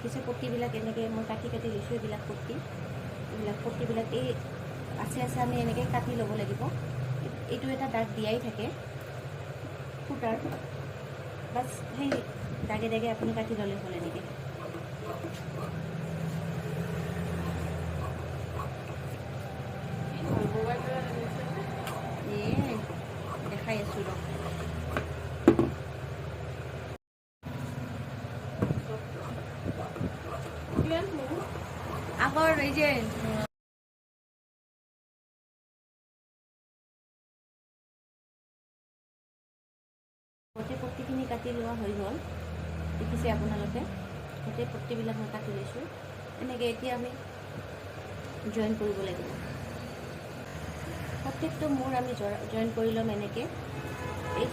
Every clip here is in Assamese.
দেখিছে পট্টিবিলাক এনেকৈ মই কাটি কাটি লৈছোঁ। এইবিলাক পট্টিবিলাক এই আছে আমি এনেকৈ কাটি ল'ব লাগিব। এইটো এটা দাগ দিয়াই থাকে সূতাৰ, বাছ সেই দাগে দাগে আপুনি কাটি ল'লে হ'ল এনেকৈ। দেখাই আছোঁ ৰ। আগৰ এই যে গোটেই পট্টিখিনি কাটি লোৱা হৈ গ'ল। দেখিছে আপোনালোকে গোটেই পট্টিবিলাক মই কাটি লৈছোঁ। এনেকৈ এতিয়া আমি জইন কৰিব লাগিব। প্ৰত্যেকটো মূৰ আমি জইন কৰি ল'ম এনেকৈ। এই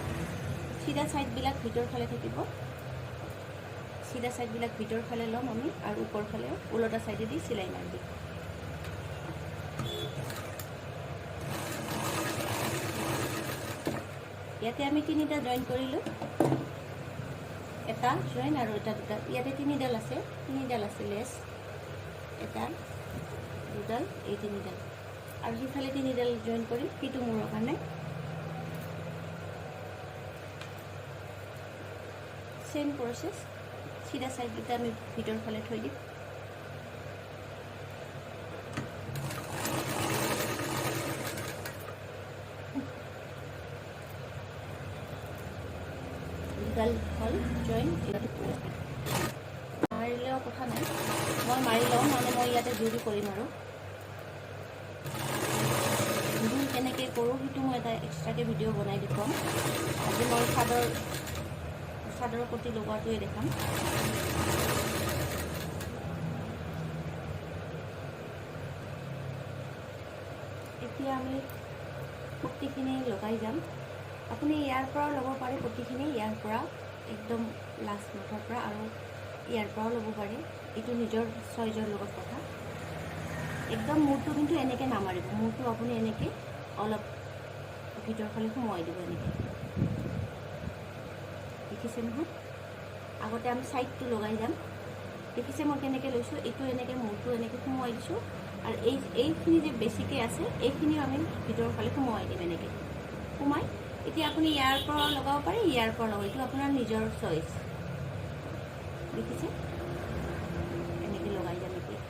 চিধা ছাইডবিলাক ভিতৰ ফালে থাকিব, চিধা ছাইডবিলাক ভিতৰ ফালে ল'ম আমি, আৰু ওপৰ ফালে ওলোটা ছাইডেদি চিলাই মাৰি দিম। ইয়াতে আমি তিনিটা জইন কৰিলোঁ, এটা জইন আৰু এটা দুটা। ইয়াতে তিনিডাল আছে লেছ, এটা দুডাল, এই তিনিডাল, আৰু সিফালে তিনিডাল জইন কৰিম সিটো মূৰৰ কাৰণে। সেম প্ৰচেছ, চিধা ছাইডকেইটা আমি ভিতৰ ফালে থৈ দিম। দুডাল হ'ল জইন। মাৰিলেও কথা নাই, মই মাৰি লওঁ, মানে মই ইয়াতে জুৰি কৰিম। আৰু জুৰি কেনেকৈ কৰোঁ সেইটো মই এটা এক্সট্ৰাকৈ ভিডিঅ' বনাই দেখুৱাম। আজি মই চাদৰৰ প্ৰতি লগোৱাটোৱে দেখাম। এতিয়া আমি পট্টিখিনি লগাই যাম। আপুনি ইয়াৰ পৰাও ল'ব পাৰে পট্টিখিনি, ইয়াৰ পৰা একদম লাষ্ট মুঠৰ পৰা, আৰু ইয়াৰ পৰাও ল'ব পাৰে। এইটো নিজৰ চইজৰ লগত কথা। একদম মূৰটো কিন্তু এনেকৈ নামাৰিব, মূৰটো আপুনি এনেকৈ অলপ ভিতৰ ফালে সোমোৱাই দিব এনেকৈ। দেখিছে নহয়? আগতে আমি ছাইডটো লগাই যাম। দেখিছে মই কেনেকৈ লৈছোঁ? এইটো এনেকৈ মূৰটো এনেকৈ সোমোৱাই দিছোঁ, আৰু এইখিনি যে বেছিকৈ আছে এইখিনিও আমি ভিতৰৰ ফালে সোমোৱাই দিম এনেকৈ সোমাই। এতিয়া আপুনি ইয়াৰ পৰা লগাব পাৰে, ইয়াৰ পৰা লগাব, এইটো আপোনাৰ নিজৰ চইচ। দেখিছে? এনেকৈ লগাই যাম এতিয়া।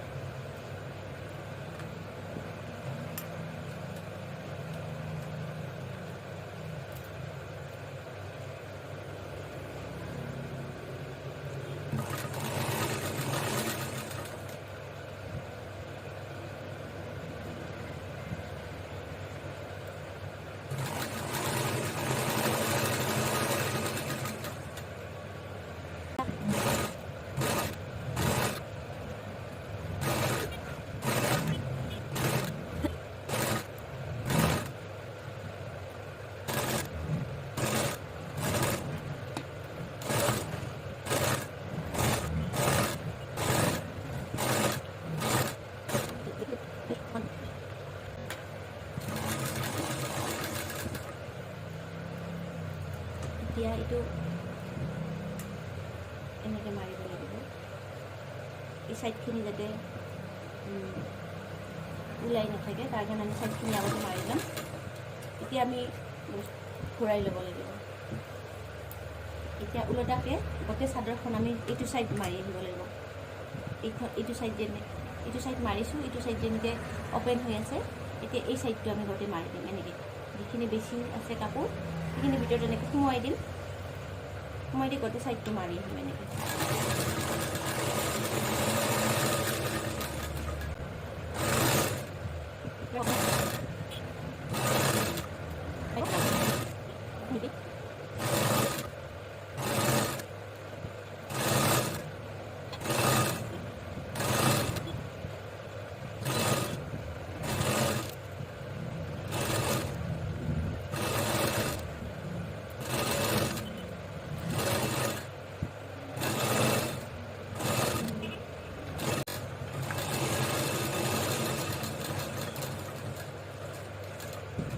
এতিয়া এইটো এনেকৈ মাৰিব লাগিব, এই ছাইডখিনি যাতে ওলাই নাথাকে, তাৰ কাৰণে আমি ছাইডখিনি আগতে মাৰি ল'ম। এতিয়া আমি ঘূৰাই ল'ব লাগিব। এতিয়া ওলোটাকৈ গোটেই চাদৰখন আমি এইটো ছাইড মাৰি আহিব লাগিব। এইটো ছাইড মাৰিছোঁ, এইটো ছাইড যেনেকৈ অ'পেন হৈ আছে, এতিয়া এই ছাইডটো আমি গোটেই মাৰি দিম এনেকৈ। যিখিনি বেছি আছে কাপোৰ সেইখিনি ভিতৰত এনেকৈ সোমোৱাই দিম, সোমাই দি গোটেই ছাইডটো মাৰি আহিম এনেকৈ।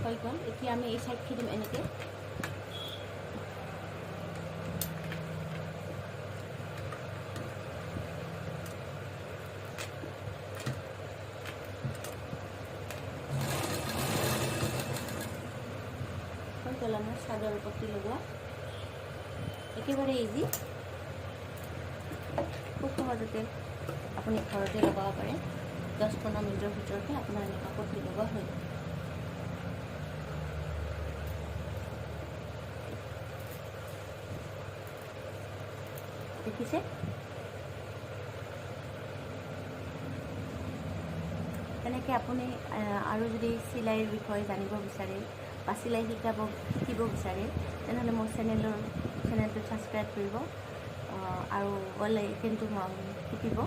হৈ গ'ল। এতিয়া আমি এই ছাইডখিনি দিম এনেকৈ। হ'ল আমাৰ চাদৰ পতি লগোৱা। একেবাৰে ইজি, খুব সহজতে আপুনি ঘৰতে লগাব পাৰে। 10-15 মিনিটৰ ভিতৰতে আপোনাৰ এনেকুৱা পতি লগোৱা হৈ যায়। দেখিছে? এনেকৈ আপুনি আৰু যদি চিলাইৰ বিষয়ে জানিব বিচাৰে বা চিলাই শিকিব বিচাৰে, তেনেহ'লে মোৰ চেনেলটো ছাবস্ক্ৰাইব কৰিব আৰু বেল আইকনটো টিপিব।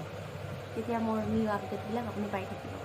তেতিয়া মোৰ নিউ আপডেটবিলাক আপুনি পাই থাকিব।